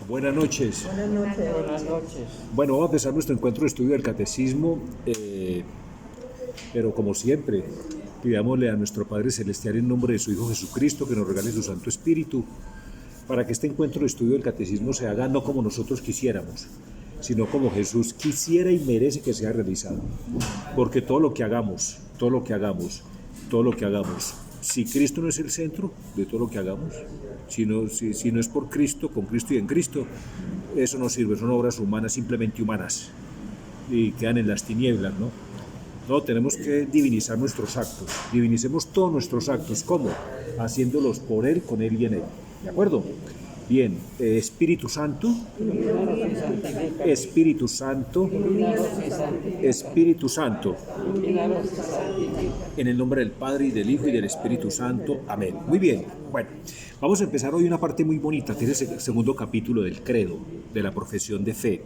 Buenas noches. Buenas noches. Buenas noches. Bueno, vamos a empezar nuestro encuentro de estudio del Catecismo, pero como siempre, pidámosle a nuestro Padre Celestial en nombre de su Hijo Jesucristo que nos regale su Santo Espíritu, para que este encuentro de estudio del Catecismo se haga no como nosotros quisiéramos, sino como Jesús quisiera y merece que sea realizado. Porque todo lo que hagamos, si Cristo no es el centro de todo lo que hagamos, si no es por Cristo, con Cristo y en Cristo, eso no sirve, son obras humanas, simplemente humanas, y quedan en las tinieblas, ¿no? No, tenemos que divinizar nuestros actos, divinicemos todos nuestros actos, ¿cómo? Haciéndolos por Él, con Él y en Él, ¿de acuerdo? Bien, Espíritu Santo, Espíritu Santo, Espíritu Santo, en el nombre del Padre y del Hijo y del Espíritu Santo, amén. Muy bien, bueno, vamos a empezar hoy una parte muy bonita, que es el segundo capítulo del credo, de la profesión de fe.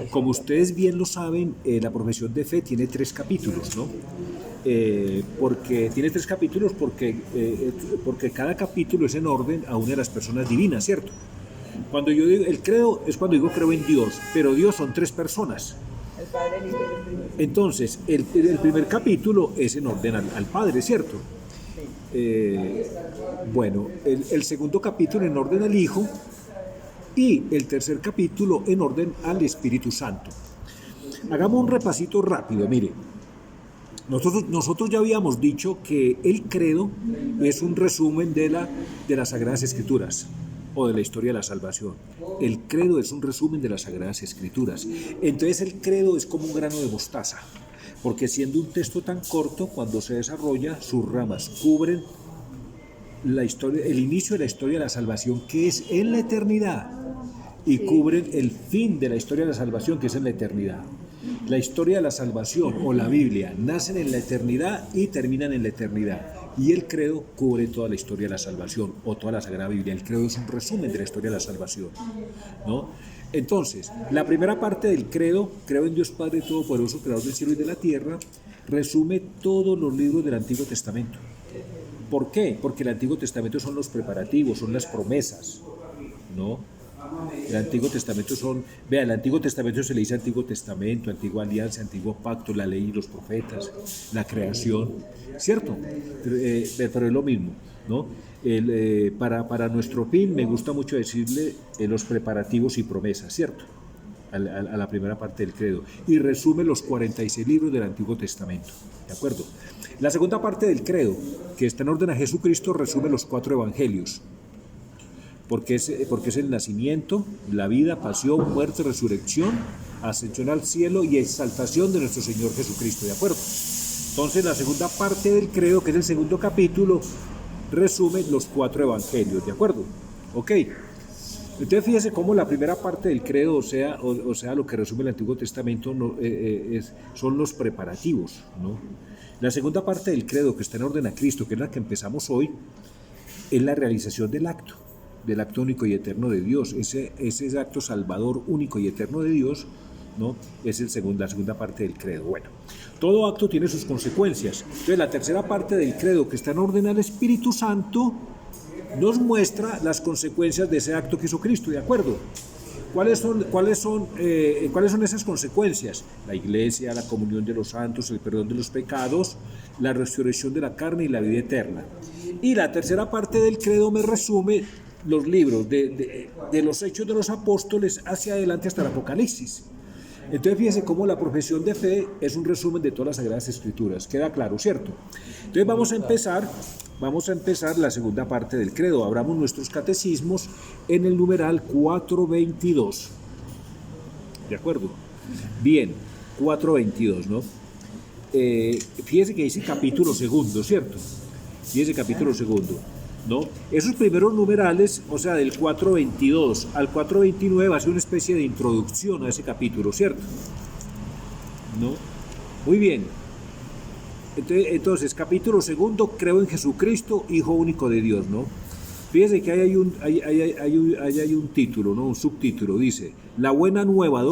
Como ustedes bien lo saben, la profesión de fe tiene 3 capítulos, ¿no? Porque tiene 3 capítulos porque cada capítulo es en orden a una de las personas divinas, ¿cierto? Cuando yo digo el credo es cuando digo creo en Dios, pero Dios son 3 personas. El Padre, el Hijo y el Espíritu. Entonces, el primer capítulo es en orden al Padre, ¿cierto? Bueno, el segundo capítulo en orden al Hijo y el tercer capítulo en orden al Espíritu Santo. Hagamos un repasito rápido, mire. Nosotros ya habíamos dicho que el credo es un resumen de las Sagradas Escrituras o de la historia de la salvación. El credo es un resumen de las Sagradas Escrituras. Entonces el credo es como un grano de mostaza, porque siendo un texto tan corto, cuando se desarrolla, sus ramas cubren la historia, el inicio de la historia de la salvación, que es en la eternidad, y cubren el fin de la historia de la salvación, que es en la eternidad. La historia de la salvación o la Biblia nacen en la eternidad y terminan en la eternidad. Y el credo cubre toda la historia de la salvación o toda la Sagrada Biblia. El credo es un resumen de la historia de la salvación, ¿no? Entonces, la primera parte del credo, creo en Dios Padre Todopoderoso, Creador del cielo y de la tierra, resume todos los libros del Antiguo Testamento. ¿Por qué? Porque el Antiguo Testamento son los preparativos, son las promesas, ¿no? El Antiguo Testamento el Antiguo Testamento se le dice Antiguo Testamento, Antigua Alianza, Antiguo Pacto, la ley y los profetas, la creación, ¿cierto? Pero es lo mismo, ¿no? Para nuestro fin me gusta mucho decirle los preparativos y promesas, ¿cierto? A la primera parte del credo, y resume los 46 libros del Antiguo Testamento, ¿de acuerdo? La segunda parte del credo, que está en orden a Jesucristo, resume los 4 evangelios, porque es el nacimiento, la vida, pasión, muerte, resurrección, ascensión al cielo y exaltación de nuestro Señor Jesucristo, ¿de acuerdo? Entonces la segunda parte del credo, que es el segundo capítulo, resume los 4 evangelios, ¿de acuerdo? Ok. Entonces fíjese cómo la primera parte del credo, o sea lo que resume el Antiguo Testamento, son los preparativos, ¿no? La segunda parte del credo, que está en orden a Cristo, que es la que empezamos hoy, es la realización del acto único y eterno de Dios. Ese acto salvador único y eterno de Dios, ¿no? Es la segunda parte del credo. Bueno, todo acto tiene sus consecuencias. Entonces la tercera parte del credo, que está en orden al Espíritu Santo, nos muestra las consecuencias de ese acto que hizo Cristo, ¿de acuerdo? ¿Cuáles son esas consecuencias? La iglesia, la comunión de los santos, el perdón de los pecados, la resurrección de la carne y la vida eterna. Y la tercera parte del credo me resume los libros de los Hechos de los Apóstoles hacia adelante hasta el Apocalipsis. Entonces fíjense cómo la profesión de fe es un resumen de todas las Sagradas Escrituras. Queda claro, ¿cierto? Entonces vamos a empezar la segunda parte del credo. Abramos nuestros catecismos en el numeral 422. ¿De acuerdo? Bien, 422, ¿no? Fíjense que dice capítulo segundo, ¿cierto? Fíjense capítulo segundo, ¿no? Esos primeros numerales, o sea, del 422 al 429 va a ser una especie de introducción a ese capítulo, ¿cierto? ¿No? Muy bien. Entonces, capítulo segundo, creo en Jesucristo, Hijo único de Dios, ¿no? Fíjense que hay un título, ¿no? Un subtítulo, dice, la buena nueva, :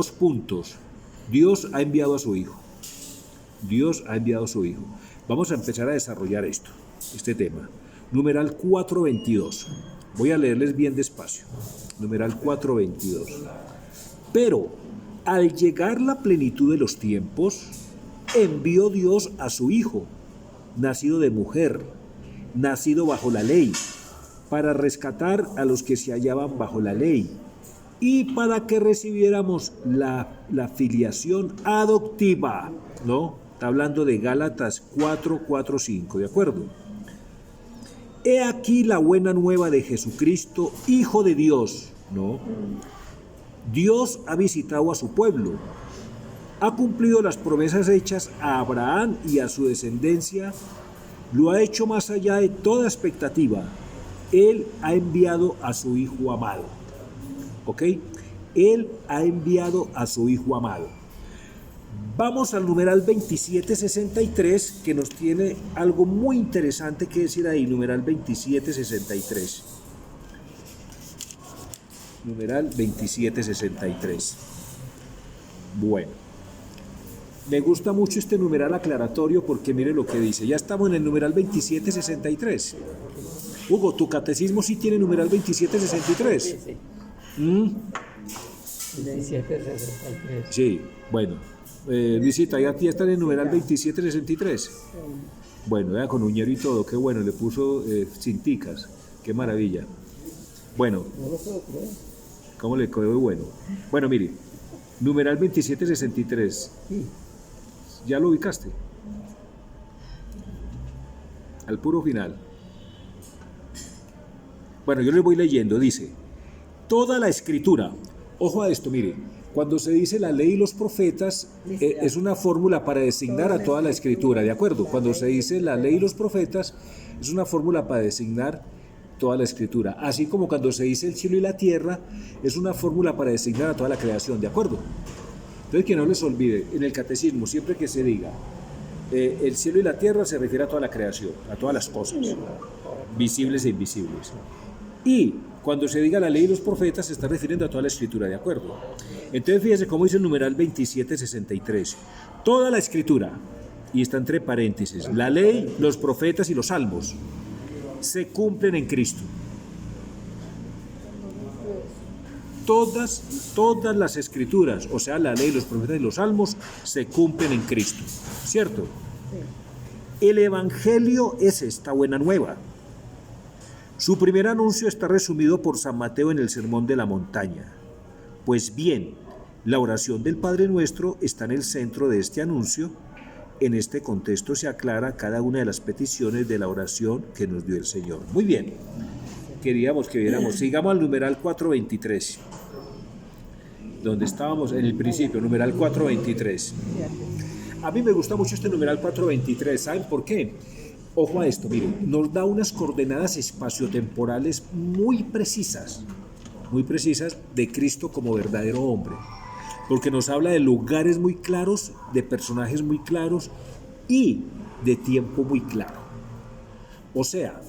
Dios ha enviado a su Hijo. Dios ha enviado a su Hijo. Vamos a empezar a desarrollar este tema. Numeral 422. Voy a leerles bien despacio. Numeral 4:22. Pero al llegar la plenitud de los tiempos, envió Dios a su Hijo, nacido de mujer, nacido bajo la ley, para rescatar a los que se hallaban bajo la ley y para que recibiéramos la filiación adoptiva, ¿no? Está hablando de Gálatas 4:4-5, ¿de acuerdo? He aquí la buena nueva de Jesucristo, Hijo de Dios, ¿no? Dios ha visitado a su pueblo, ha cumplido las promesas hechas a Abraham y a su descendencia, lo ha hecho más allá de toda expectativa. Él ha enviado a su Hijo amado. ¿Ok? Él ha enviado a su Hijo amado. Vamos al numeral 2763, que nos tiene algo muy interesante que decir ahí, numeral 2763. Numeral 2763. Bueno, me gusta mucho este numeral aclaratorio porque mire lo que dice. Ya estamos en el numeral 2763. Hugo, ¿tu catecismo sí tiene numeral 2763? Sí, sí. 2763. Sí, bueno. Luisita, ¿ya está en el numeral 2763? Bueno, vea, con uñero y todo, qué bueno, le puso cinticas, qué maravilla. Bueno, No lo puedo creer. ¿cómo le quedó bueno? Bueno, mire, numeral 2763, Sí. ¿ya lo ubicaste? Al puro final. Bueno, yo les voy leyendo, dice, toda la escritura, ojo a esto, mire, cuando se dice la ley y los profetas, es una fórmula para designar a toda la escritura, ¿de acuerdo? Cuando se dice la ley y los profetas, es una fórmula para designar toda la escritura, así como cuando se dice el cielo y la tierra, es una fórmula para designar a toda la creación, ¿de acuerdo? Entonces, que no les olvide, en el catecismo, siempre que se diga el cielo y la tierra, se refiere a toda la creación, a todas las cosas, visibles e invisibles. Y cuando se diga la ley y los profetas, se está refiriendo a toda la escritura, ¿de acuerdo? Entonces, fíjese cómo dice el numeral 2763. Toda la escritura, y está entre paréntesis, la ley, los profetas y los salmos, se cumplen en Cristo. Todas las escrituras, o sea, la ley, los profetas y los salmos, se cumplen en Cristo, ¿cierto? El Evangelio es esta buena nueva. Su primer anuncio está resumido por San Mateo en el Sermón de la Montaña. Pues bien, la oración del Padre Nuestro está en el centro de este anuncio. En este contexto se aclara cada una de las peticiones de la oración que nos dio el Señor. Muy bien, queríamos que viéramos. Sigamos al numeral 423, donde estábamos en el principio, numeral 423. A mí me gusta mucho este numeral 423, ¿saben por qué? Ojo a esto, miren, nos da unas coordenadas espaciotemporales muy precisas de Cristo como verdadero hombre, porque nos habla de lugares muy claros, de personajes muy claros y de tiempo muy claro. O sea,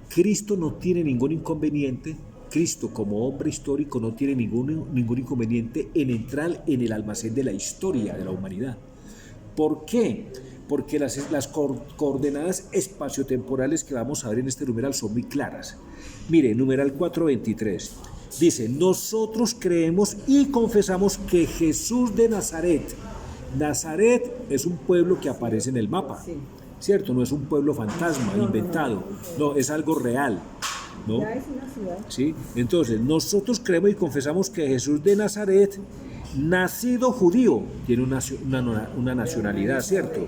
Cristo no tiene ningún inconveniente, Cristo como hombre histórico no tiene ningún inconveniente en entrar en el almacén de la historia de la humanidad. ¿Por qué? Porque las coordenadas espaciotemporales que vamos a ver en este numeral son muy claras. Mire, numeral 423, dice, nosotros creemos y confesamos que Jesús de Nazaret es un pueblo que aparece en el mapa, ¿cierto? No es un pueblo fantasma, inventado, no, es algo real, ¿no? Ya es una ciudad. ¿Sí? Entonces, nosotros creemos y confesamos que Jesús de Nazaret, nacido judío, tiene una nacionalidad, ¿cierto?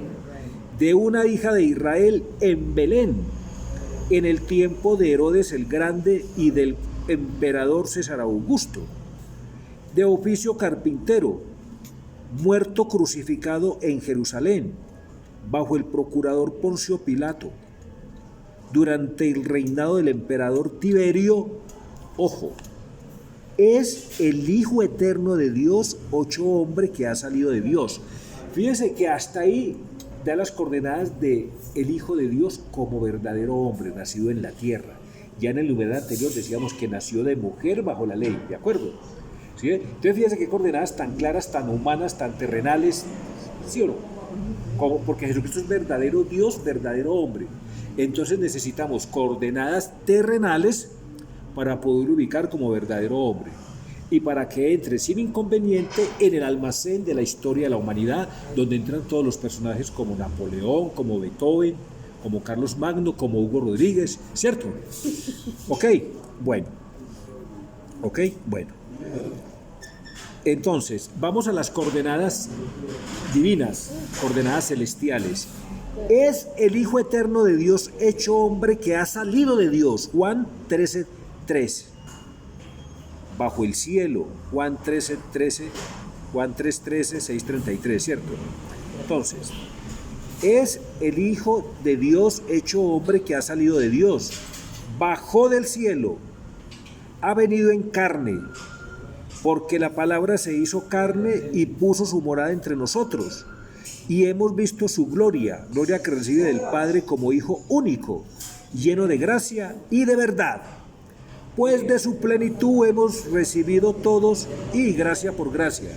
De una hija de Israel en Belén, en el tiempo de Herodes el Grande y del emperador César Augusto, de oficio carpintero, muerto crucificado en Jerusalén, bajo el procurador Poncio Pilato, durante el reinado del emperador Tiberio, ojo, es el Hijo eterno de Dios, hecho hombre que ha salido de Dios. Fíjense que hasta ahí da las coordenadas de el Hijo de Dios como verdadero hombre, nacido en la tierra. Ya en el numeral anterior decíamos que nació de mujer bajo la ley, ¿de acuerdo? ¿Sí? Entonces fíjense qué coordenadas tan claras, tan humanas, tan terrenales, ¿sí o no? Como porque Jesucristo es verdadero Dios, verdadero hombre. Entonces necesitamos coordenadas terrenales para poder ubicar como verdadero hombre y para que entre sin inconveniente en el almacén de la historia de la humanidad, donde entran todos los personajes como Napoleón, como Beethoven, como Carlos Magno, como Hugo Rodríguez, ¿cierto? Ok, bueno. Entonces, vamos a las coordenadas divinas, coordenadas celestiales. Es el Hijo Eterno de Dios hecho hombre que ha salido de Dios. Juan 13:3. Bajo el cielo, Juan 13:13, Juan 3:13, 6:33, ¿cierto? Entonces, es el Hijo de Dios hecho hombre que ha salido de Dios. Bajó del cielo, ha venido en carne, porque la palabra se hizo carne y puso su morada entre nosotros. Y hemos visto su gloria, gloria que recibe del Padre como Hijo único, lleno de gracia y de verdad. Pues de su plenitud hemos recibido todos y gracia por gracia.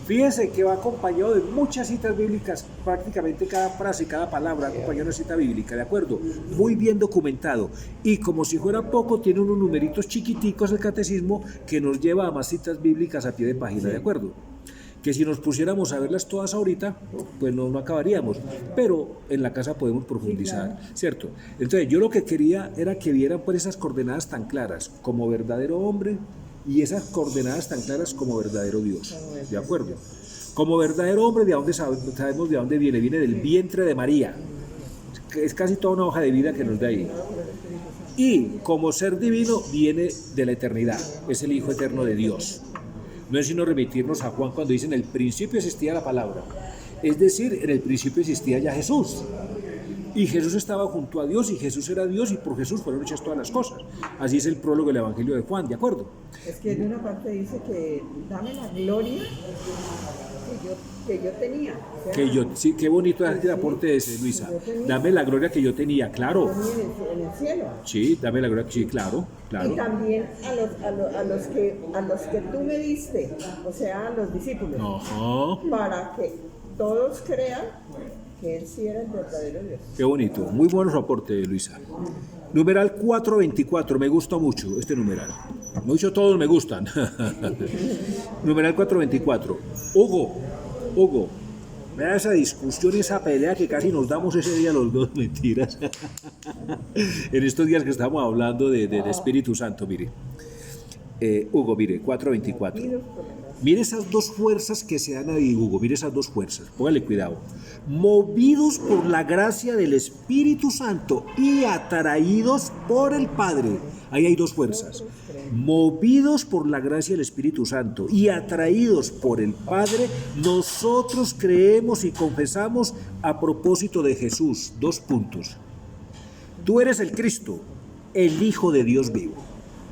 Fíjense que va acompañado de muchas citas bíblicas, prácticamente cada frase, cada palabra acompañado de una cita bíblica, ¿de acuerdo? Muy bien documentado. Y como si fuera poco, tiene unos numeritos chiquiticos el catecismo que nos lleva a más citas bíblicas a pie de página, ¿de acuerdo? Que si nos pusiéramos a verlas todas ahorita, pues no acabaríamos, pero en la casa podemos profundizar, ¿cierto? Entonces yo lo que quería era que vieran pues esas coordenadas tan claras como verdadero hombre y esas coordenadas tan claras como verdadero Dios, ¿de acuerdo? Como verdadero hombre, ¿de dónde sabemos de dónde viene? Viene del vientre de María, que es casi toda una hoja de vida que nos da ahí. Y como ser divino viene de la eternidad, es el Hijo Eterno de Dios. No es sino remitirnos a Juan cuando dice en el principio existía la palabra. Es decir, en el principio existía ya Jesús. Y Jesús estaba junto a Dios y Jesús era Dios y por Jesús fueron hechas todas las cosas. Así es el prólogo del Evangelio de Juan, ¿de acuerdo? Es que en una parte dice que dame la gloria que yo tenía. O sea, Sí, qué bonito es el aporte de ese, Luisa. Dame la gloria que yo tenía, claro. en el cielo. Sí, dame la gloria, sí, claro. Y también a los que tú me diste, o sea, a los discípulos, para que todos crean que Él sí era el verdadero Dios. Qué bonito, muy bueno su aporte, Luisa. Numeral 424, me gusta mucho este numeral. Muchos todos me gustan. Numeral 424. Hugo, vea esa discusión y esa pelea que casi nos damos ese día los dos, mentiras. En estos días que estamos hablando del Espíritu Santo, mire. Hugo, mire, 424. Mire esas dos fuerzas que se dan ahí, Hugo, mire esas dos fuerzas, póngale cuidado. Movidos por la gracia del Espíritu Santo y atraídos por el Padre. Ahí hay dos fuerzas. Movidos por la gracia del Espíritu Santo y atraídos por el Padre, nosotros creemos y confesamos a propósito de Jesús. 2 puntos. Tú eres el Cristo, el Hijo de Dios vivo.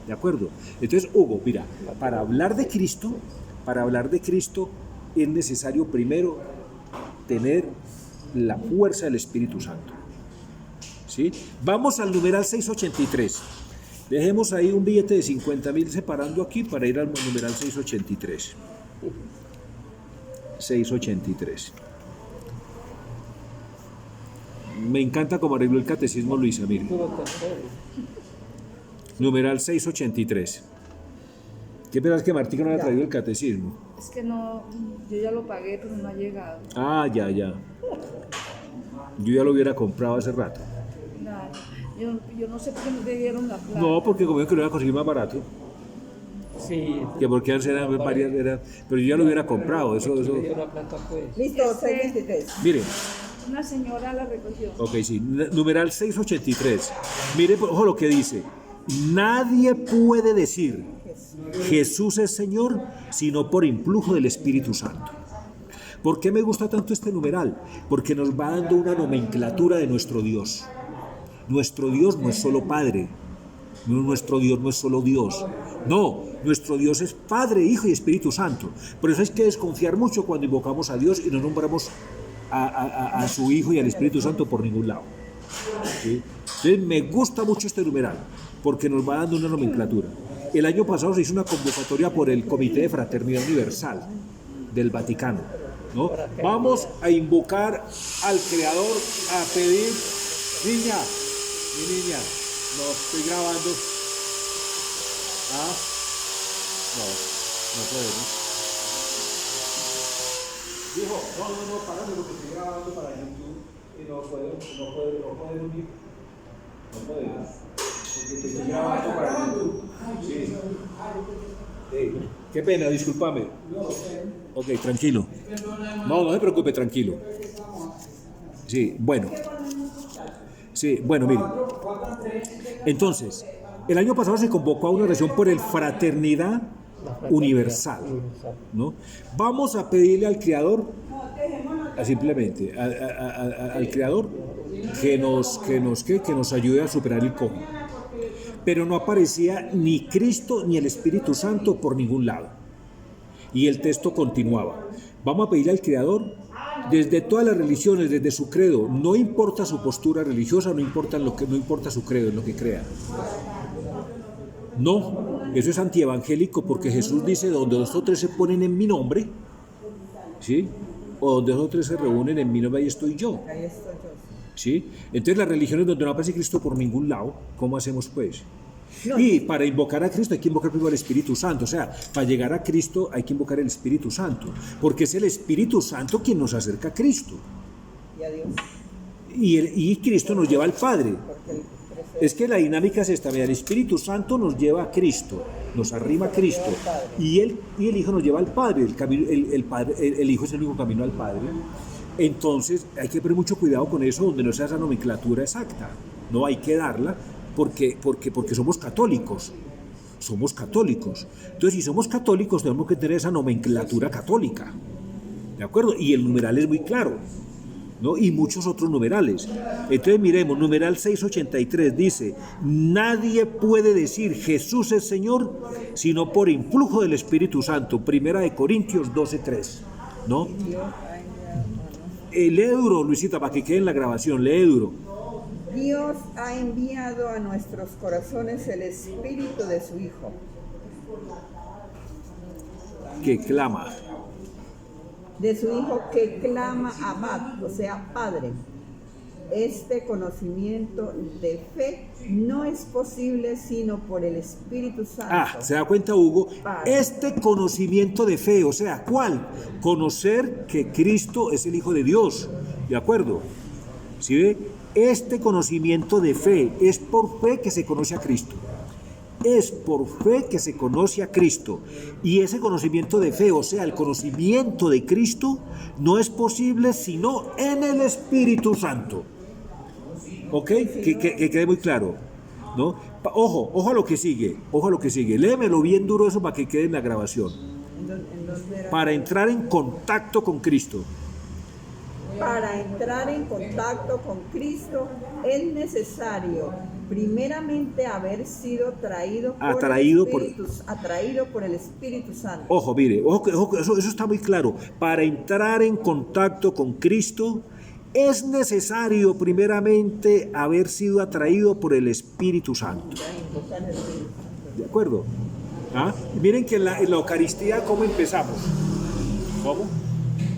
¿De acuerdo? Entonces, Hugo, mira, para hablar de Cristo es necesario primero tener la fuerza del Espíritu Santo. ¿Sí? Vamos al numeral 683. Dejemos ahí un billete de 50.000 separando aquí para ir al numeral 683. 683. Me encanta cómo arregló el catecismo Luisa, mire. Numeral 683. ¿Qué pensás que Martica no le ha traído el catecismo? Es que no, yo ya lo pagué, pero no ha llegado. Ah, ya. Yo ya lo hubiera comprado hace rato. Nada, yo no sé por qué no te dieron la plata. No, porque como yo que lo iba a conseguir más barato. Sí. Que porque antes eran varias, pero yo ya lo hubiera comprado. Eso. La plata, pues. Listo, 623. Mire, Una señora la recogió. ok, sí, numeral 683. Mire, ojo lo que dice. Nadie puede decir Jesús es Señor sino por influjo del Espíritu Santo. ¿Por qué me gusta tanto este numeral? Porque nos va dando una nomenclatura de nuestro Dios. Nuestro Dios no es solo Padre. Nuestro Dios no es solo Dios. No, nuestro Dios es Padre, Hijo y Espíritu Santo. Por eso hay que desconfiar mucho cuando invocamos a Dios y no nombramos a su Hijo y al Espíritu Santo por ningún lado. ¿Sí? Entonces me gusta mucho este numeral porque nos va dando una nomenclatura. El año pasado se hizo una convocatoria por el Comité de Fraternidad Universal del Vaticano, ¿no? Vamos a invocar al Creador, a pedir, mi niña, no estoy grabando, No podemos. Dijo, no, párame porque estoy grabando para YouTube y no puede unir. No podemos. Porque estoy grabando para YouTube. Sí. Qué pena, discúlpame. Ok, tranquilo. No se preocupe, tranquilo. Sí, bueno. Mire. Entonces, el año pasado se convocó a una oración por el fraternidad universal, ¿no? Vamos a pedirle al Creador, simplemente al Creador, que nos ayude a superar el cómo. Pero no aparecía ni Cristo ni el Espíritu Santo por ningún lado. Y el texto continuaba. Vamos a pedirle al Creador, desde todas las religiones, desde su credo, no importa su postura religiosa, no importa su credo, en lo que crea. No, eso es antievangélico, porque Jesús dice, donde 2 o 3 se ponen en mi nombre, ¿sí? O donde 2 o 3 se reúnen en mi nombre, ahí estoy yo. ¿Sí? Entonces las religiones donde no aparece Cristo por ningún lado, ¿cómo hacemos pues? No. Y para invocar a Cristo hay que invocar primero al Espíritu Santo, o sea, para llegar a Cristo hay que invocar el Espíritu Santo, porque es el Espíritu Santo quien nos acerca a Cristo. Y a Dios. Y Cristo nos lleva al Padre. Es que la dinámica es esta, el Espíritu Santo nos lleva a Cristo, nos arrima a Cristo, y el Hijo nos lleva al Padre, el Hijo es el único camino al Padre. Entonces hay que tener mucho cuidado con eso, donde no sea esa nomenclatura exacta, no hay que darla, porque somos católicos. Entonces, si somos católicos, tenemos que tener esa nomenclatura católica, ¿de acuerdo? Y el numeral es muy claro, ¿no? Y muchos otros numerales. Entonces miremos, numeral 683 dice, nadie puede decir Jesús es Señor, sino por influjo del Espíritu Santo. 1 Corintios 12:3, ¿no? Lee duro, Luisita, para que quede en la grabación, lee duro. Dios ha enviado a nuestros corazones el Espíritu de su Hijo. Que clama. De su Hijo que clama Abba, o sea, Padre. Este conocimiento de fe no es posible sino por el Espíritu Santo. ¿Se da cuenta, Hugo? Padre. Este conocimiento de fe, o sea, ¿cuál? Conocer que Cristo es el Hijo de Dios, ¿de acuerdo? ¿Sí ve? Este conocimiento de fe es por fe que se conoce a Cristo. Es por fe que se conoce a Cristo. Y ese conocimiento de fe, o sea, el conocimiento de Cristo, no es posible sino en el Espíritu Santo. ¿Ok? Que quede muy claro, ¿no? Ojo a lo que sigue, léemelo bien duro eso para que quede en la grabación. Para entrar en contacto con Cristo. Para entrar en contacto con Cristo es necesario primeramente haber sido atraído por el Espíritu Santo. Ojo, eso está muy claro. Para entrar en contacto con Cristo es necesario primeramente haber sido atraído por el Espíritu Santo. ¿De acuerdo? Miren que en la Eucaristía, ¿cómo empezamos? ¿Cómo?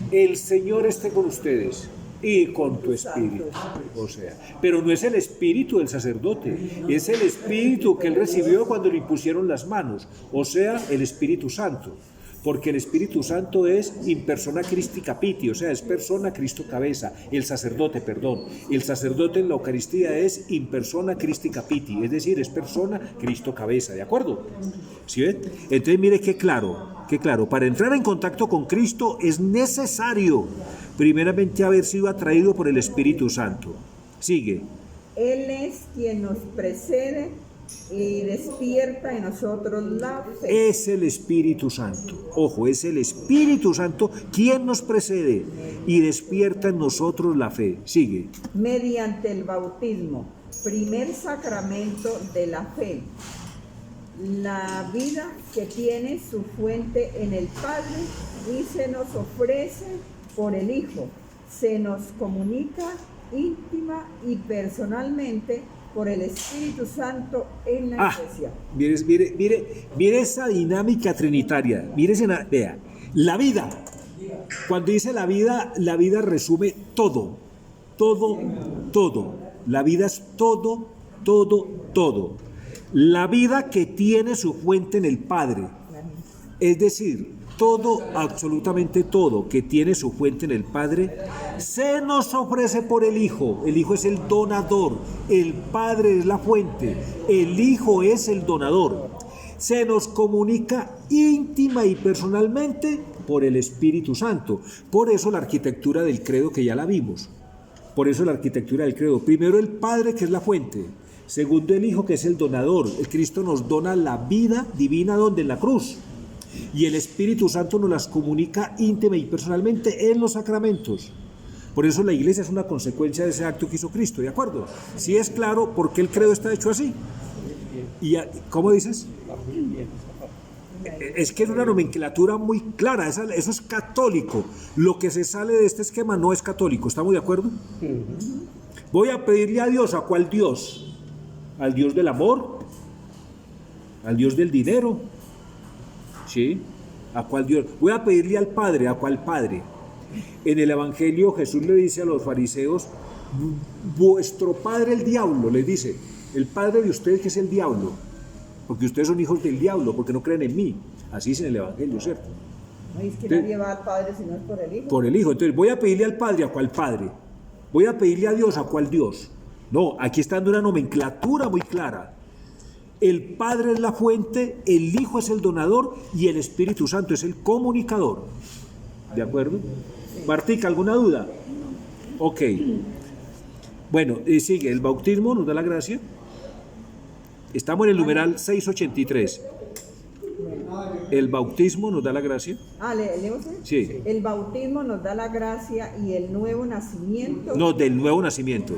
El Señor esté con ustedes y con tu espíritu. O sea, pero no es el espíritu del sacerdote, es el espíritu que él recibió cuando le impusieron las manos, o sea, el Espíritu Santo. Porque el Espíritu Santo es in persona Christi capiti, o sea, es persona Cristo cabeza, el sacerdote en la Eucaristía es in persona Christi capiti, es decir, es persona Cristo cabeza, ¿de acuerdo? ¿Sí ven? Entonces mire qué claro, para entrar en contacto con Cristo es necesario primeramente haber sido atraído por el Espíritu Santo. Sigue. Él es quien nos precede y despierta en nosotros la fe. Es el Espíritu Santo. Ojo, es el Espíritu Santo quien nos precede y despierta en nosotros la fe. Sigue. Mediante el bautismo, primer sacramento de la fe. La vida que tiene su fuente en el Padre y se nos ofrece por el Hijo. Se nos comunica íntima y personalmente por el Espíritu Santo en la Iglesia. Mire esa dinámica trinitaria. Vea, la vida. Cuando dice la vida resume todo. La vida es todo. La vida que tiene su fuente en el Padre. Es decir, todo, absolutamente todo que tiene su fuente en el Padre, se nos ofrece por el Hijo. El Hijo es el donador, el Padre es la fuente, el Hijo es el donador. Se nos comunica íntima y personalmente por el Espíritu Santo. Por eso la arquitectura del credo que ya la vimos. Por eso la arquitectura del credo. Primero el Padre, que es la fuente. Segundo el Hijo, que es el donador. El Cristo nos dona la vida divina, donde en la cruz. Y el Espíritu Santo nos las comunica íntima y personalmente en los sacramentos. Por eso la iglesia es una consecuencia de ese acto que hizo Cristo, ¿de acuerdo? Si es claro por qué el credo está hecho así. ¿Y cómo dices? Es que es una nomenclatura muy clara, eso es católico. Lo que se sale de este esquema no es católico, ¿estamos de acuerdo? Voy a pedirle a Dios, ¿a cuál Dios? ¿Al Dios del amor? ¿Al Dios del dinero? ¿Sí? ¿A cuál Dios? Voy a pedirle al Padre, ¿a cuál Padre? En el Evangelio Jesús le dice a los fariseos, vuestro padre el diablo, les dice, el padre de ustedes que es el diablo, porque ustedes son hijos del diablo, porque no creen en mí. Así dice en el Evangelio, ¿cierto? No es que nadie va al Padre si no es por el Hijo. Por el Hijo. Entonces voy a pedirle al Padre, ¿a cuál Padre? Voy a pedirle a Dios, ¿a cuál Dios? No, aquí está dando una nomenclatura muy clara. El Padre es la fuente, el Hijo es el donador y el Espíritu Santo es el comunicador. ¿De acuerdo? Martica, ¿alguna duda? Ok. Bueno, sigue, el bautismo nos da la gracia. Estamos en el numeral 683. ¿El bautismo nos da la gracia? ¿Leemos? Sí. El bautismo nos da la gracia y el nuevo nacimiento. No, del nuevo nacimiento.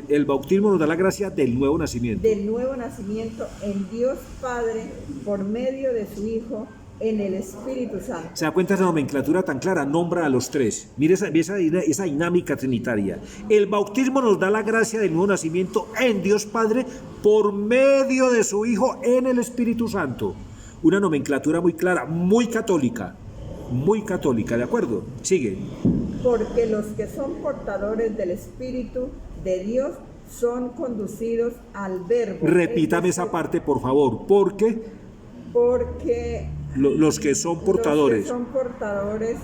El bautismo nos da la gracia del nuevo nacimiento. Del nuevo nacimiento en Dios Padre por medio de su Hijo en el Espíritu Santo. ¿Se da cuenta de esa nomenclatura tan clara? Nombra a los tres. Mire esa dinámica trinitaria. El bautismo nos da la gracia del nuevo nacimiento en Dios Padre por medio de su Hijo en el Espíritu Santo. Una nomenclatura muy clara, muy católica, ¿de acuerdo? Sigue. Porque los que son portadores del Espíritu de Dios son conducidos al verbo. Repítame esa parte, por favor. Porque los que son portadores. Los que son portadores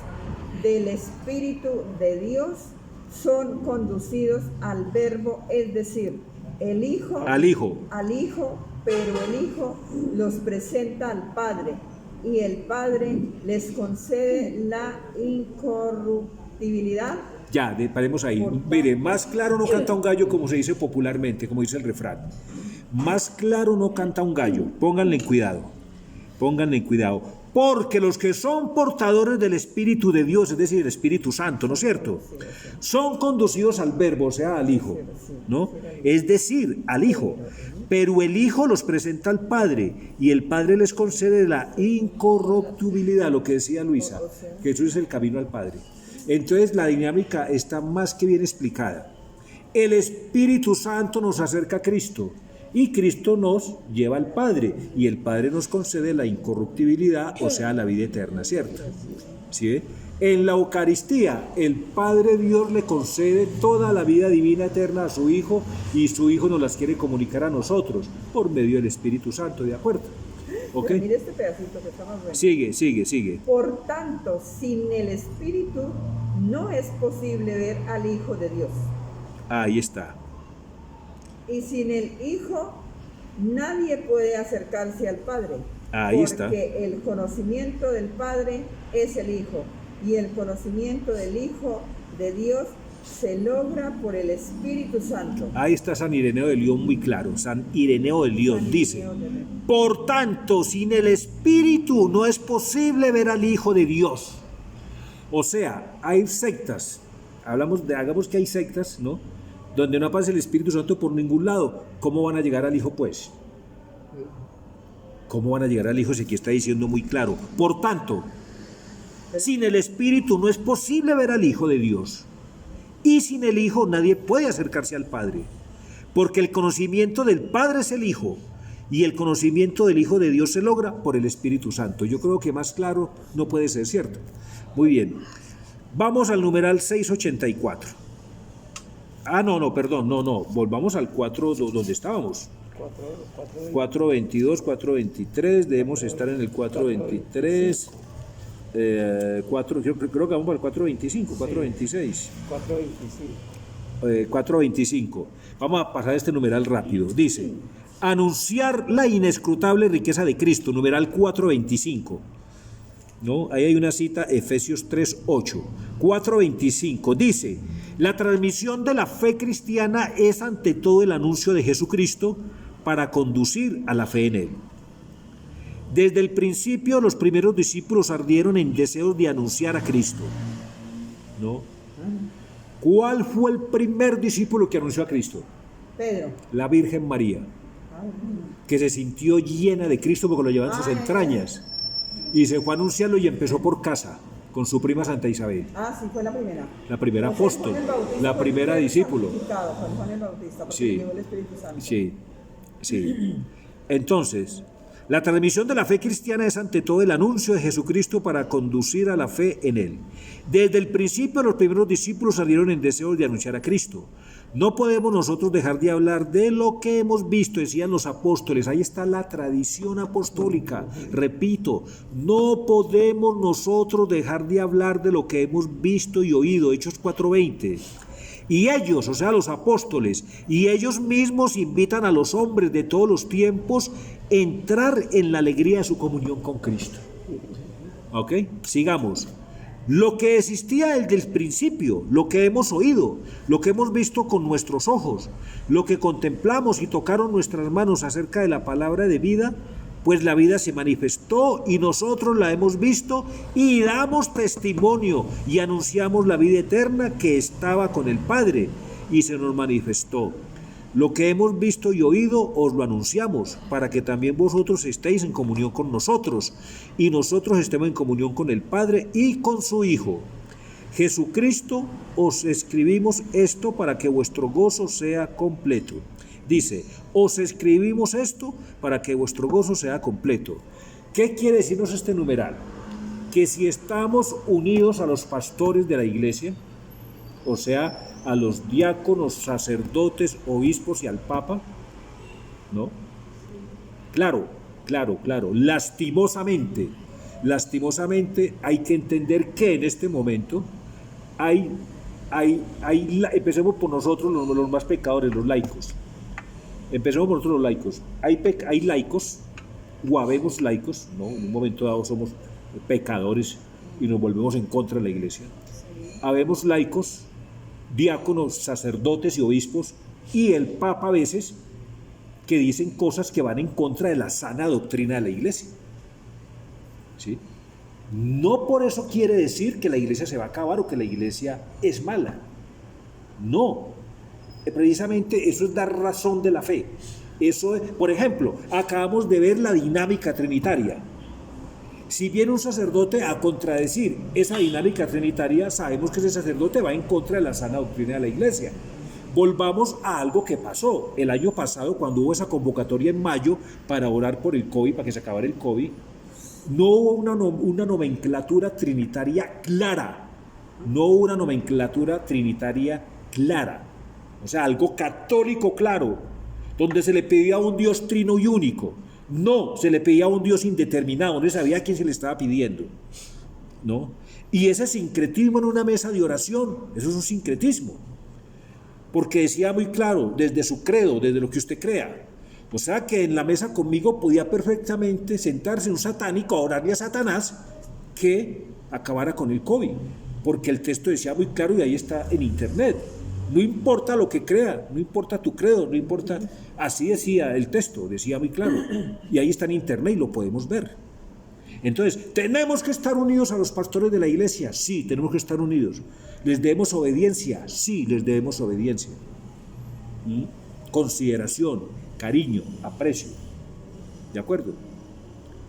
del Espíritu de Dios son conducidos al verbo, es decir, el Hijo. Al Hijo, pero el Hijo los presenta al Padre y el Padre les concede la incorruptibilidad. Ya, paremos ahí. Mire, más claro no canta un gallo, como se dice popularmente, como dice el refrán. Más claro no canta un gallo. Pónganle cuidado. Porque los que son portadores del Espíritu de Dios, es decir, el Espíritu Santo, ¿no es cierto? Son conducidos al verbo, o sea, al Hijo, ¿no? Es decir, al Hijo. Pero el Hijo los presenta al Padre y el Padre les concede la incorruptibilidad, lo que decía Luisa, que eso es el camino al Padre. Entonces la dinámica está más que bien explicada. El Espíritu Santo nos acerca a Cristo y Cristo nos lleva al Padre y el Padre nos concede la incorruptibilidad, o sea, la vida eterna, ¿cierto? ¿Sí? En la Eucaristía, el Padre Dios le concede toda la vida divina eterna a su Hijo y su Hijo nos las quiere comunicar a nosotros por medio del Espíritu Santo, ¿de acuerdo? ¿Ok? Pero mire este pedacito que está más bueno. Sigue. Por tanto, sin el Espíritu no es posible ver al Hijo de Dios. Ahí está. Y sin el Hijo nadie puede acercarse al Padre. Ahí está. Porque el conocimiento del Padre es el Hijo. Y el conocimiento del Hijo de Dios se logra por el Espíritu Santo. Ahí está San Ireneo de León muy claro. San Ireneo de León dice: por tanto, sin el Espíritu no es posible ver al Hijo de Dios. O sea, hay sectas. Hagamos que hay sectas, ¿no? Donde no aparece el Espíritu Santo por ningún lado. ¿Cómo van a llegar al Hijo, pues? ¿Cómo van a llegar al Hijo si aquí está diciendo muy claro? Por tanto, sin el Espíritu no es posible ver al Hijo de Dios. Y sin el Hijo nadie puede acercarse al Padre. Porque el conocimiento del Padre es el Hijo. Y el conocimiento del Hijo de Dios se logra por el Espíritu Santo. Yo creo que más claro no puede ser, ¿cierto? Muy bien. Vamos al numeral 684. Perdón. Volvamos al 4 donde estábamos. 4.22, 4.23, debemos estar en el 4.23, creo que vamos para el 4.25, 4.26. 4.25. Vamos a pasar este numeral rápido. Dice, anunciar la inescrutable riqueza de Cristo, numeral 4.25. ¿No? Ahí hay una cita, Efesios 3.8. 4.25 dice, la transmisión de la fe cristiana es ante todo el anuncio de Jesucristo para conducir a la fe en Él. Desde el principio los primeros discípulos ardieron en deseos de anunciar a Cristo, ¿no? ¿Cuál fue el primer discípulo que anunció a Cristo? Pedro. La Virgen María, que se sintió llena de Cristo porque lo llevaba en sus entrañas. Y se fue a anunciarlo y empezó por casa, con su prima Santa Isabel. Sí, fue la primera. La primera Entonces, apóstol, Juan el Bautista la fue primera el discípulo. santificado, fue Juan el Bautista, porque Sí. llevó el Espíritu Santo. Sí. Entonces, la transmisión de la fe cristiana es ante todo el anuncio de Jesucristo para conducir a la fe en Él. Desde el principio los primeros discípulos salieron en deseos de anunciar a Cristo. No podemos nosotros dejar de hablar de lo que hemos visto, decían los apóstoles. Ahí está la tradición apostólica. Repito, no podemos nosotros dejar de hablar de lo que hemos visto y oído. Hechos 4:20. Y ellos, o sea, los apóstoles, y ellos mismos invitan a los hombres de todos los tiempos a entrar en la alegría de su comunión con Cristo. ¿Ok? Sigamos. Lo que existía desde el principio, lo que hemos oído, lo que hemos visto con nuestros ojos, lo que contemplamos y tocaron nuestras manos acerca de la palabra de vida, pues la vida se manifestó y nosotros la hemos visto y damos testimonio y anunciamos la vida eterna que estaba con el Padre y se nos manifestó. Lo que hemos visto y oído os lo anunciamos, para que también vosotros estéis en comunión con nosotros, y nosotros estemos en comunión con el Padre y con su Hijo. Jesucristo, os escribimos esto para que vuestro gozo sea completo. Dice, os escribimos esto para que vuestro gozo sea completo. ¿Qué quiere decirnos este numeral? Que si estamos unidos a los pastores de la iglesia, o sea, a los diáconos, sacerdotes, obispos y al Papa, ¿no? Claro, lastimosamente hay que entender que en este momento empecemos por nosotros los más pecadores, los laicos. Empecemos por nosotros los laicos. Hay laicos, o habemos laicos, ¿no? En un momento dado somos pecadores y nos volvemos en contra de la iglesia. Habemos laicos, diáconos, sacerdotes y obispos, y el Papa a veces, que dicen cosas que van en contra de la sana doctrina de la iglesia. ¿Sí? No por eso quiere decir que la iglesia se va a acabar o que la iglesia es mala. No. Precisamente eso es dar razón de la fe. Eso es, por ejemplo, acabamos de ver la dinámica trinitaria. Si viene un sacerdote a contradecir esa dinámica trinitaria, sabemos que ese sacerdote va en contra de la sana doctrina de la iglesia. Volvamos a algo que pasó el año pasado cuando hubo esa convocatoria en mayo para orar por el COVID, para que se acabara el COVID. No hubo una nomenclatura trinitaria clara. No hubo una nomenclatura trinitaria clara. O sea, algo católico claro, donde se le pedía a un Dios trino y único. No, se le pedía a un Dios indeterminado, no sabía a quién se le estaba pidiendo, ¿no? Y ese sincretismo en una mesa de oración, eso es un sincretismo, porque decía muy claro, desde su credo, desde lo que usted crea. O sea que en la mesa conmigo podía perfectamente sentarse un satánico a orarle a Satanás que acabara con el COVID, porque el texto decía muy claro y ahí está en internet. No importa lo que crea, no importa tu credo, no importa, así decía el texto, decía muy claro, y ahí está en internet y lo podemos ver. Entonces, ¿tenemos que estar unidos a los pastores de la iglesia? Sí, tenemos que estar unidos. ¿Les debemos obediencia? Sí, les debemos obediencia. Consideración, cariño, aprecio. ¿De acuerdo?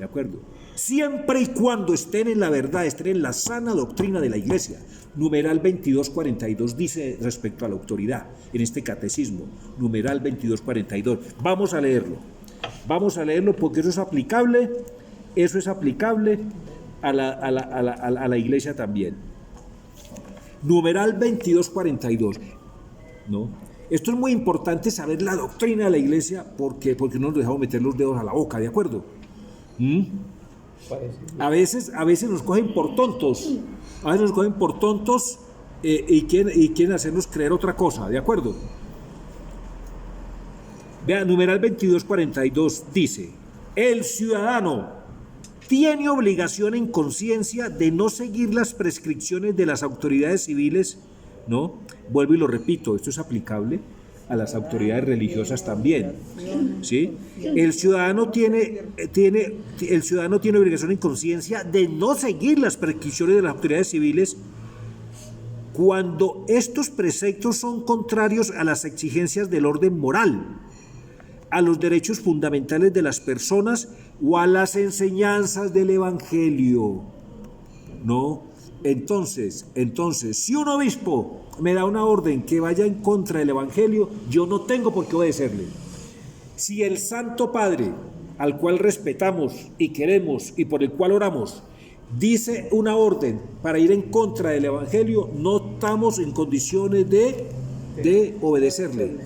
¿De acuerdo? Siempre y cuando estén en la verdad, estén en la sana doctrina de la iglesia. Numeral 2242 dice respecto a la autoridad, en este catecismo, numeral 2242. Vamos a leerlo porque eso es aplicable a la iglesia también. Numeral 2242, ¿no? Esto es muy importante saber la doctrina de la iglesia porque no nos dejamos meter los dedos a la boca, ¿de acuerdo? A veces nos cogen por tontos, y quieren hacernos creer otra cosa, ¿de acuerdo? Vea, numeral 2242 dice: el ciudadano tiene obligación en conciencia de no seguir las prescripciones de las autoridades civiles, ¿no? Vuelvo y lo repito, esto es aplicable a las autoridades religiosas también, ¿sí? El ciudadano tiene obligación en conciencia de no seguir las prescripciones de las autoridades civiles cuando estos preceptos son contrarios a las exigencias del orden moral, a los derechos fundamentales de las personas o a las enseñanzas del Evangelio, ¿no? Entonces, si un obispo me da una orden que vaya en contra del Evangelio, yo no tengo por qué obedecerle. Si el Santo Padre, al cual respetamos y queremos y por el cual oramos, dice una orden para ir en contra del Evangelio, no estamos en condiciones de obedecerle.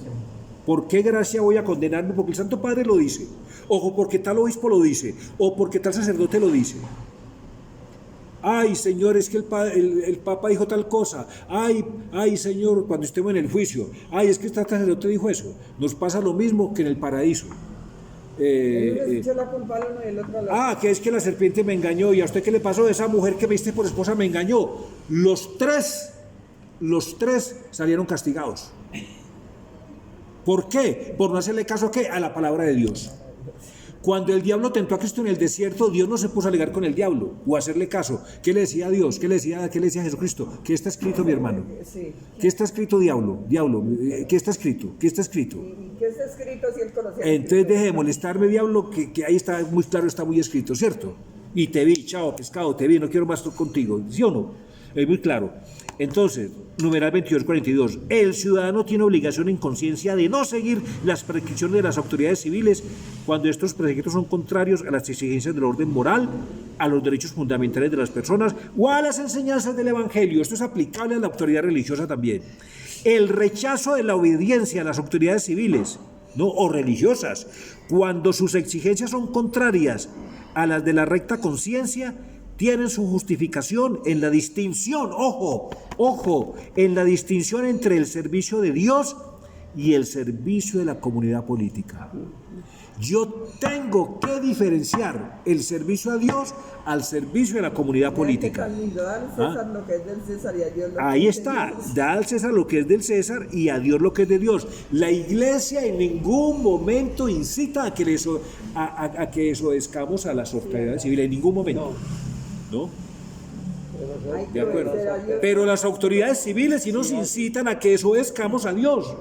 ¿Por qué gracia voy a condenarme? Porque el Santo Padre lo dice, o porque tal obispo lo dice, o porque tal sacerdote lo dice. Ay, Señor, es que el Papa dijo tal cosa. Ay, Señor, cuando estemos en el juicio. Ay, es que este sacerdote dijo eso. Nos pasa lo mismo que en el paraíso. Que es que la serpiente me engañó. ¿Y a usted qué le pasó? Esa mujer que viste por esposa me engañó. Los tres salieron castigados. ¿Por qué? Por no hacerle caso ¿a qué? A la palabra de Dios. Cuando el diablo tentó a Cristo en el desierto, Dios no se puso a alegar con el diablo o a hacerle caso. ¿Qué le decía a Dios? ¿Qué le decía Jesucristo? ¿Qué está escrito, mi hermano? ¿Qué está escrito, diablo? ¿Qué está escrito? ¿Qué está escrito? ¿Qué está escrito si él conocía? Entonces deje de molestarme, diablo, que ahí está muy claro, está muy escrito, ¿cierto? Y te vi, chao, pescado, te vi, no quiero más contigo, ¿sí o no? Es muy claro. Entonces, numeral 2242, el ciudadano tiene obligación en conciencia de no seguir las prescripciones de las autoridades civiles cuando estos preceptos son contrarios a las exigencias del orden moral, a los derechos fundamentales de las personas o a las enseñanzas del Evangelio. Esto es aplicable a la autoridad religiosa también. El rechazo de la obediencia a las autoridades civiles, ¿no? O religiosas, cuando sus exigencias son contrarias a las de la recta conciencia, tienen su justificación en la distinción, ojo, en la distinción entre el servicio de Dios y el servicio de la comunidad política. Yo tengo que diferenciar el servicio a Dios al servicio de la comunidad política. Ahí está, da al César lo que es del César y a Dios lo que es de Dios. La iglesia en ningún momento incita a que desobedezcamos a las autoridades civiles, en ningún momento. ¿No? De acuerdo. Pero las autoridades civiles sí nos incitan a que desobedezcamos a Dios.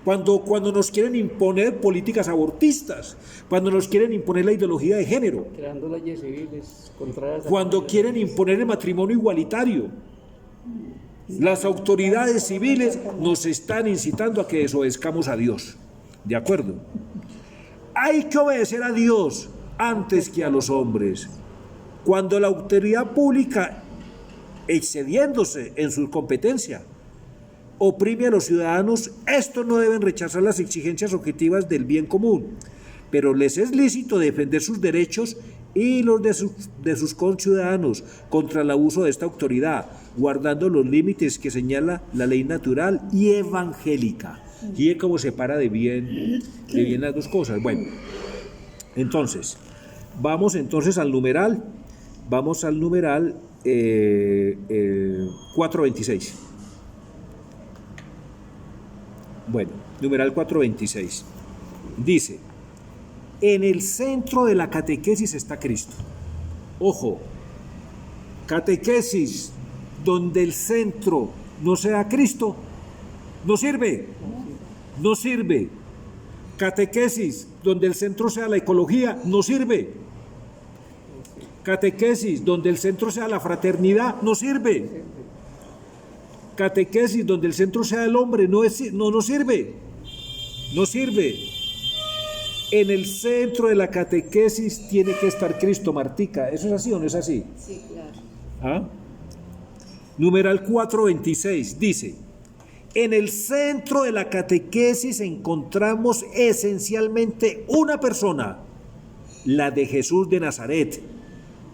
Cuando nos quieren imponer políticas abortistas, cuando nos quieren imponer la ideología de género, creando leyes civiles contrarias, cuando quieren imponer el matrimonio igualitario, las autoridades civiles nos están incitando a que desobedezcamos a Dios. ¿De acuerdo? Hay que obedecer a Dios antes que a los hombres. Cuando la autoridad pública, excediéndose en su competencia, oprime a los ciudadanos, estos no deben rechazar las exigencias objetivas del bien común, pero les es lícito defender sus derechos y los de sus conciudadanos contra el abuso de esta autoridad, guardando los límites que señala la ley natural y evangélica. Y es como separa de bien las dos cosas. Bueno, entonces, vamos al numeral 426. Bueno, numeral 426. Dice: en el centro de la catequesis está Cristo. Ojo, catequesis donde el centro no sea Cristo, no sirve. Catequesis donde el centro sea la ecología, no sirve. Catequesis donde el centro sea la fraternidad, no sirve. Catequesis donde el centro sea el hombre, no sirve. En el centro de la catequesis tiene que estar Cristo, Martica. ¿Eso es así o no es así? Sí, claro. ¿Ah? Numeral 426 dice: En el centro de la catequesis encontramos esencialmente una persona, la de Jesús de Nazaret,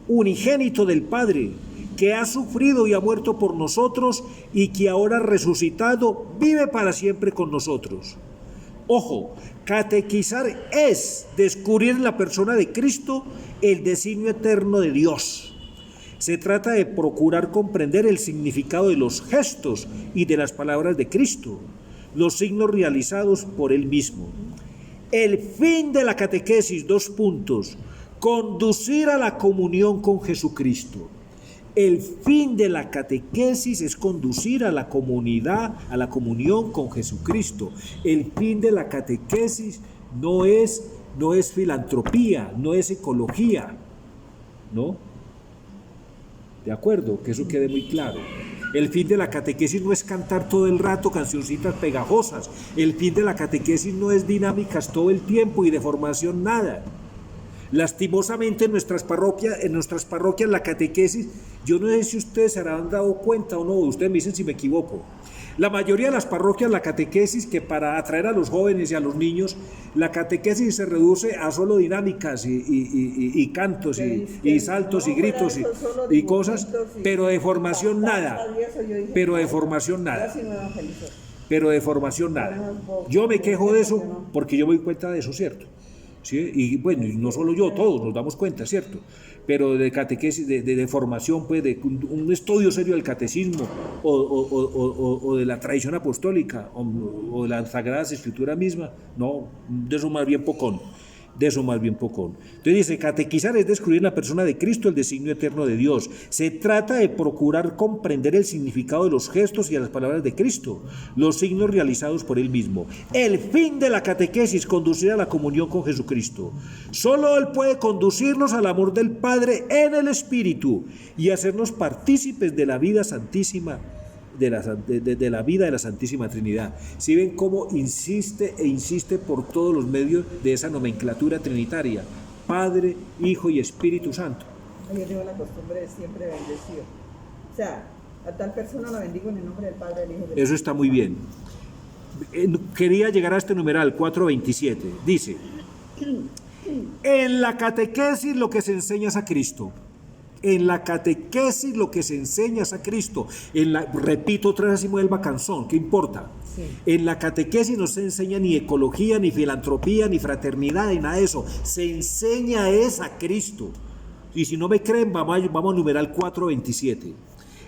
unigénito del Padre, que ha sufrido y ha muerto por nosotros y que ahora resucitado vive para siempre con nosotros. Ojo, catequizar es descubrir en la persona de Cristo el designio eterno de Dios. Se trata de procurar comprender el significado de los gestos y de las palabras de Cristo, los signos realizados por Él mismo. El fin de la catequesis, 2 puntos, conducir a la comunión con Jesucristo. El fin de la catequesis es conducir a la comunidad, a la comunión con Jesucristo. El fin de la catequesis no es filantropía, no es ecología, ¿no? ¿De acuerdo? Que eso quede muy claro. El fin de la catequesis no es cantar todo el rato cancioncitas pegajosas. El fin de la catequesis no es dinámicas todo el tiempo y de formación nada. Lastimosamente en nuestras parroquias la catequesis, yo no sé si ustedes se habrán dado cuenta o no, ustedes me dicen si me equivoco. La mayoría de las parroquias, la catequesis, que para atraer a los jóvenes y a los niños, la catequesis se reduce a solo dinámicas y cantos y saltos y gritos y cosas, pero de formación nada. Pero de formación nada. Pero de formación nada. Yo me quejo de eso porque yo me doy cuenta de eso, ¿cierto? ¿Sí? Y bueno, y no solo yo, todos nos damos cuenta, ¿cierto? Pero de catequesis, de formación, pues de un estudio serio del catecismo o de la tradición apostólica o de la Sagrada Escritura misma, no, de eso más bien pocón. Entonces dice, catequizar es descubrir la persona de Cristo, el designio eterno de Dios. Se trata de procurar comprender el significado de los gestos y de las palabras de Cristo, los signos realizados por Él mismo. El fin de la catequesis, conducir a la comunión con Jesucristo. Solo Él puede conducirnos al amor del Padre en el Espíritu y hacernos partícipes de la vida santísima, de la vida de la Santísima Trinidad. ¿Sí ven cómo insiste e insiste por todos los medios de esa nomenclatura trinitaria? Padre, Hijo y Espíritu Santo. Yo tengo la costumbre de siempre bendecir. O sea, a tal persona la bendigo en el nombre del Padre, del Hijo y del Espíritu. Eso está muy bien. Quería llegar a este numeral 427. Dice, en la catequesis lo que se enseña es a Cristo. En la catequesis lo que se enseña es a Cristo. Repito otra vez, así mueve el bacanzón, ¿qué importa? Sí. En la catequesis no se enseña ni ecología, ni filantropía, ni fraternidad, ni nada de eso. Se enseña es a Cristo. Y si no me creen, vamos a numeral 427.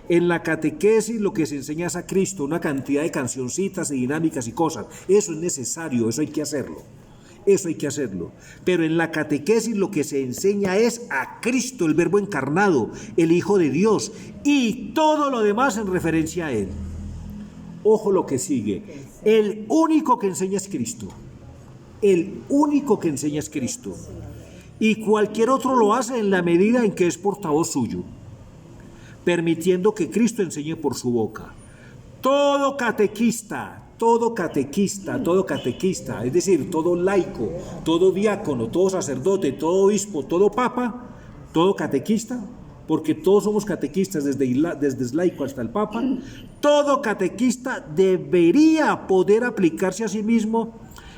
En la catequesis lo que se enseña es a Cristo, una cantidad de cancioncitas y dinámicas y cosas. Eso es necesario, eso hay que hacerlo. Pero en la catequesis lo que se enseña es a Cristo, el Verbo encarnado, el Hijo de Dios, y todo lo demás en referencia a Él. Ojo lo que sigue. El único que enseña es Cristo. El único que enseña es Cristo. Y cualquier otro lo hace en la medida en que es portavoz suyo, permitiendo que Cristo enseñe por su boca. Todo catequista, es decir, todo laico, todo diácono, todo sacerdote, todo obispo, todo papa, todo catequista, porque todos somos catequistas desde el laico hasta el papa, todo catequista debería poder aplicarse a sí mismo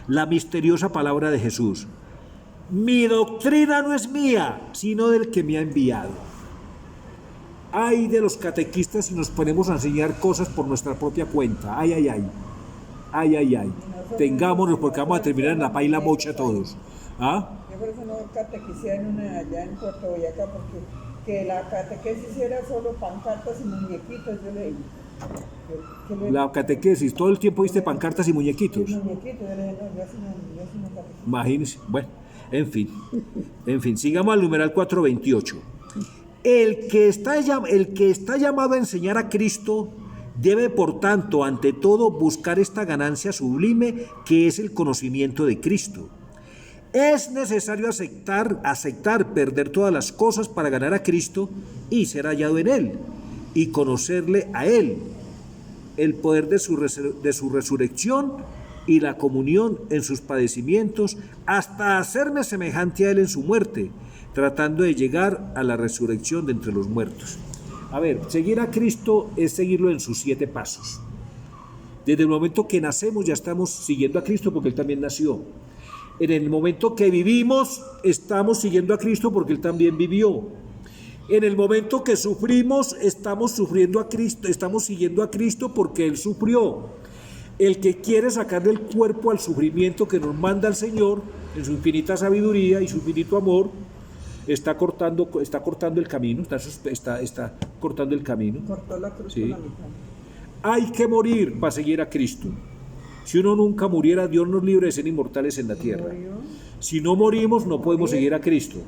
la misteriosa palabra de Jesús. Mi doctrina no es mía, sino del que me ha enviado. Ay de los catequistas si nos ponemos a enseñar cosas por nuestra propia cuenta. Ay. Tengámonos, porque vamos a terminar en la paila mocha todos. ¿Ah? Yo por eso no catequicé allá en Puerto Boyacá, porque que la catequesis era solo pancartas y muñequitos, yo leí. La catequesis, todo el tiempo viste pancartas y muñequitos. Yo así no catequicé. Imagínense, bueno, en fin, sigamos al numeral 428. El que está llamado a enseñar a Cristo debe, por tanto, ante todo, buscar esta ganancia sublime que es el conocimiento de Cristo. Es necesario aceptar perder todas las cosas para ganar a Cristo y ser hallado en Él, y conocerle a Él, el poder de su resurrección y la comunión en sus padecimientos, hasta hacerme semejante a Él en su muerte, tratando de llegar a la resurrección de entre los muertos. A ver, seguir a Cristo es seguirlo en sus 7 pasos. Desde el momento que nacemos ya estamos siguiendo a Cristo porque Él también nació. En el momento que vivimos estamos siguiendo a Cristo porque Él también vivió. En el momento que sufrimos estamos sufriendo a Cristo, estamos siguiendo a Cristo porque Él sufrió. El que quiere sacar del cuerpo al sufrimiento que nos manda el Señor en su infinita sabiduría y su infinito amor, está cortando el camino, está cortando el camino. Cortó la cruz Sí. por la mitad. Hay que morir para seguir a Cristo. Si uno nunca muriera, Dios nos libre de ser inmortales en la tierra. Si no morimos, no podemos seguir a Cristo.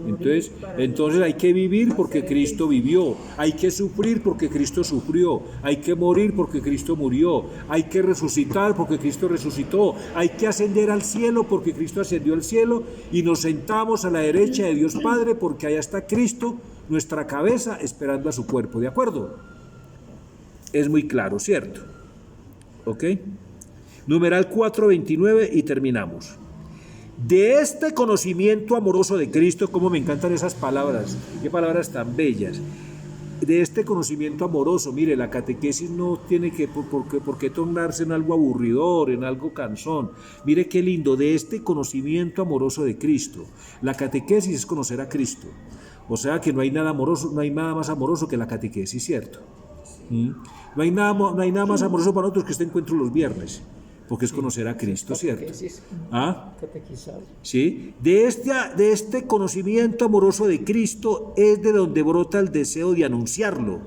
Entonces hay que vivir porque Cristo vivió, hay que sufrir porque Cristo sufrió, hay que morir porque Cristo murió, hay que resucitar porque Cristo resucitó, hay que ascender al cielo porque Cristo ascendió al cielo y nos sentamos a la derecha de Dios Padre porque allá está Cristo, nuestra cabeza, esperando a su cuerpo, ¿de acuerdo? Es muy claro, ¿cierto? ¿Ok? Numeral 429 y terminamos. De este conocimiento amoroso de Cristo, como me encantan esas palabras, qué palabras tan bellas. De este conocimiento amoroso, mire, la catequesis no tiene que por qué tornarse en algo aburridor, en algo cansón. Mire qué lindo, de este conocimiento amoroso de Cristo. La catequesis es conocer a Cristo. O sea que no hay nada amoroso, no hay nada más amoroso que la catequesis, ¿cierto? No hay nada más amoroso para nosotros que este encuentro los viernes. Porque es conocer a Cristo, ¿cierto? ¿Ah? Catequizar. ¿Sí? De este conocimiento amoroso de Cristo es de donde brota el deseo de anunciarlo,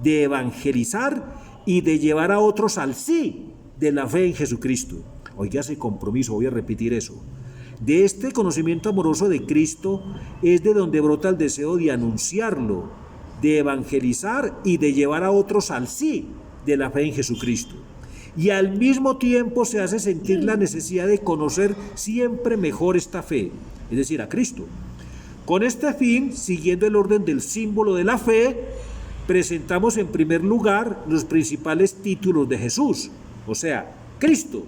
de evangelizar y de llevar a otros al sí de la fe en Jesucristo. Oiga ese compromiso, voy a repetir eso. De este conocimiento amoroso de Cristo es de donde brota el deseo de anunciarlo, de evangelizar y de llevar a otros al sí de la fe en Jesucristo. Y al mismo tiempo se hace sentir la necesidad de conocer siempre mejor esta fe, es decir, a Cristo. Con este fin, siguiendo el orden del símbolo de la fe, presentamos en primer lugar los principales títulos de Jesús, o sea, Cristo,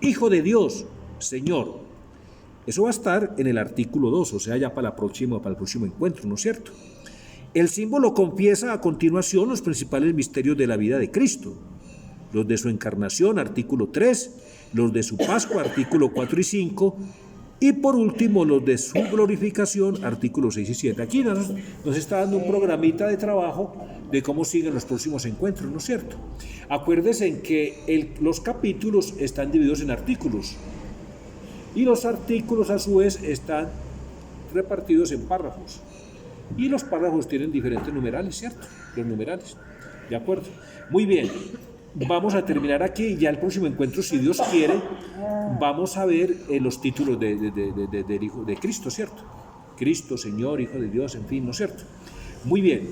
Hijo de Dios, Señor. Eso va a estar en el artículo 2, o sea, ya para el próximo encuentro, ¿no es cierto? El símbolo confiesa a continuación los principales misterios de la vida de Cristo. Los de su encarnación, artículo 3, los de su Pascua, artículo 4 y 5, y por último los de su glorificación, artículos 6 y 7. Aquí nos está dando un programita de trabajo de cómo siguen los próximos encuentros, ¿no es cierto? Acuérdense en que los capítulos están divididos en artículos, y los artículos a su vez están repartidos en párrafos, y los párrafos tienen diferentes numerales, ¿cierto? Los numerales, ¿de acuerdo? Muy bien. Vamos a terminar aquí y ya el próximo encuentro, si Dios quiere, vamos a ver los títulos del Hijo de Cristo, ¿cierto? Cristo, Señor, Hijo de Dios, en fin, ¿no es cierto? Muy bien.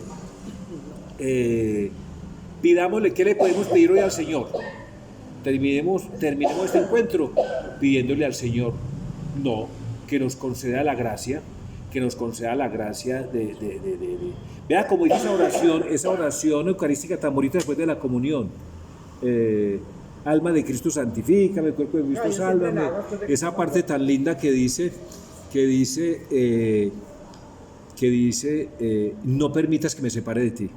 Pidámosle, ¿qué le podemos pedir hoy al Señor? Terminemos este encuentro pidiéndole al Señor, que nos conceda la gracia, vea cómo dice esa oración eucarística tan bonita después de la comunión. Alma de Cristo santifícame, cuerpo de Cristo sálvame, esa parte tan linda que dice no permitas que me separe de ti,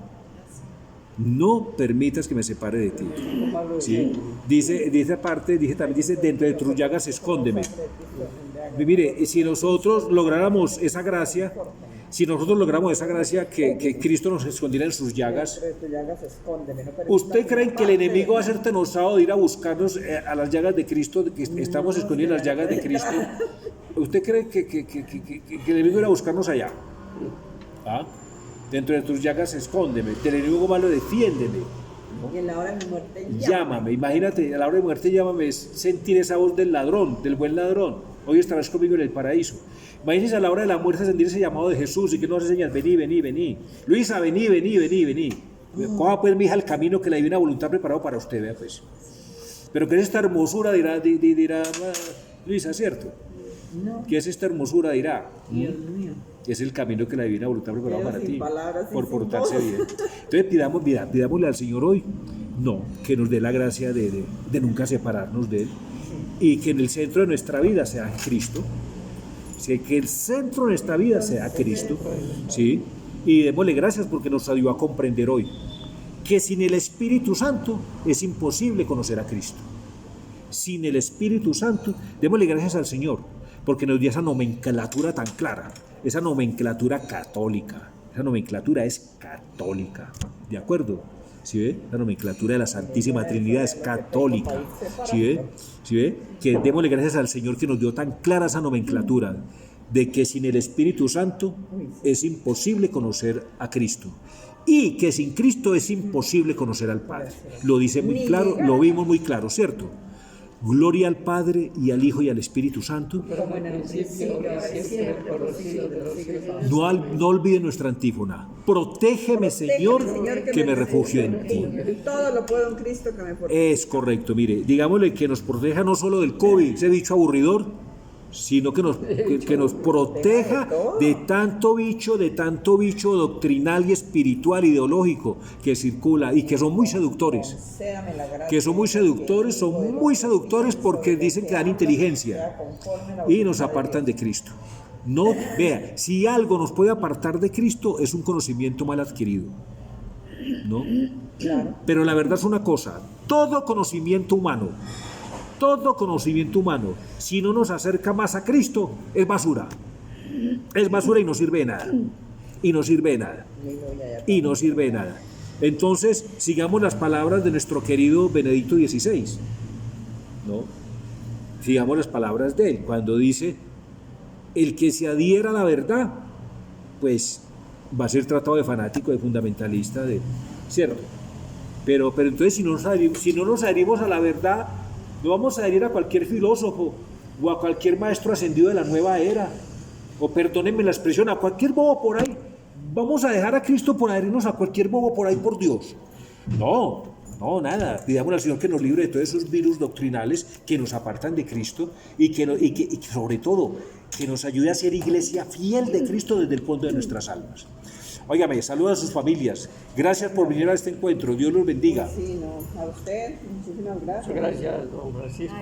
no permitas que me separe de ti, ¿sí? También dice dentro de tus llagas escóndeme. Mire, si nosotros lográramos esa gracia que Cristo nos escondiera en sus llagas, ¿usted cree que el enemigo va a ser tan osado de ir a buscarnos a las llagas de Cristo, que estamos escondidos en las llagas de Cristo? ¿Usted cree que el enemigo irá a buscarnos allá? ¿Ah? Dentro de tus llagas escóndeme, del enemigo malo defiéndeme. Y en la hora de mi muerte llámame. Imagínate, a la hora de muerte llámame, es sentir esa voz del ladrón, del buen ladrón. Hoy estarás conmigo en el paraíso. Imagínense a la hora de la muerte sentir ese llamado de Jesús y que nos enseña, vení. Luisa, vení. Coja pues, mi hija, el camino que la divina voluntad preparado para usted, vea pues. Pero que es esta hermosura, dirá Luisa, ¿cierto? No. ¿Qué es esta hermosura, dirá? Dios mío. Es el camino que la divina voluntad preparado para ti, por portarse voz. bien. Entonces pidámosle al Señor hoy, que nos dé la gracia de nunca separarnos de Él, y que en el centro de nuestra vida sea Cristo, que el centro de nuestra vida sea Cristo, ¿sí? Y démosle gracias porque nos ayudó a comprender hoy que sin el Espíritu Santo es imposible conocer a Cristo. Sin el Espíritu Santo, démosle gracias al Señor, porque nos dio esa nomenclatura tan clara, esa nomenclatura católica. Esa nomenclatura es católica, ¿de acuerdo? ¿Sí ve? La nomenclatura de la Santísima Trinidad es católica. ¿Sí ve? ¿Sí ve? Que démosle gracias al Señor que nos dio tan clara esa nomenclatura de que sin el Espíritu Santo es imposible conocer a Cristo. Y que sin Cristo es imposible conocer al Padre. Lo dice muy claro, lo vimos muy claro, ¿cierto? Gloria al Padre y al Hijo y al Espíritu Santo. Como en el principio, siempre, por los siglos de los siglos. No olviden nuestra antífona. Protégeme, Señor, que me refugio en ti. Todo lo puedo en Cristo que me fortalece. Es correcto, mire, digámosle que nos proteja no solo del COVID, ese bicho aburridor, sino que nos proteja de tanto bicho doctrinal y espiritual, ideológico que circula y que son muy seductores. Son muy seductores porque dicen que dan inteligencia y nos apartan de Cristo. No, vea, si algo nos puede apartar de Cristo es un conocimiento mal adquirido, ¿no? Pero la verdad es una cosa, todo conocimiento humano, si no nos acerca más a Cristo, es basura. Es basura y no sirve de nada. Y no sirve de nada. Entonces, sigamos las palabras de nuestro querido Benedicto XVI, ¿no? Sigamos las palabras de él, cuando dice, el que se adhiera a la verdad, pues va a ser tratado de fanático, de fundamentalista, ¿cierto? Pero entonces, si no nos adherimos a la verdad, no vamos a adherir a cualquier filósofo o a cualquier maestro ascendido de la nueva era, o perdónenme la expresión, a cualquier bobo por ahí. Vamos a dejar a Cristo por adherirnos a cualquier bobo por ahí, por Dios. No, nada. Pidamos al Señor que nos libre de todos esos virus doctrinales que nos apartan de Cristo y que sobre todo que nos ayude a ser iglesia fiel de Cristo desde el fondo de nuestras almas. Óigame, saluda a sus familias. Gracias por venir a este encuentro. Dios los bendiga. Sí, a usted, muchísimas gracias. Muchas gracias, don Francisco.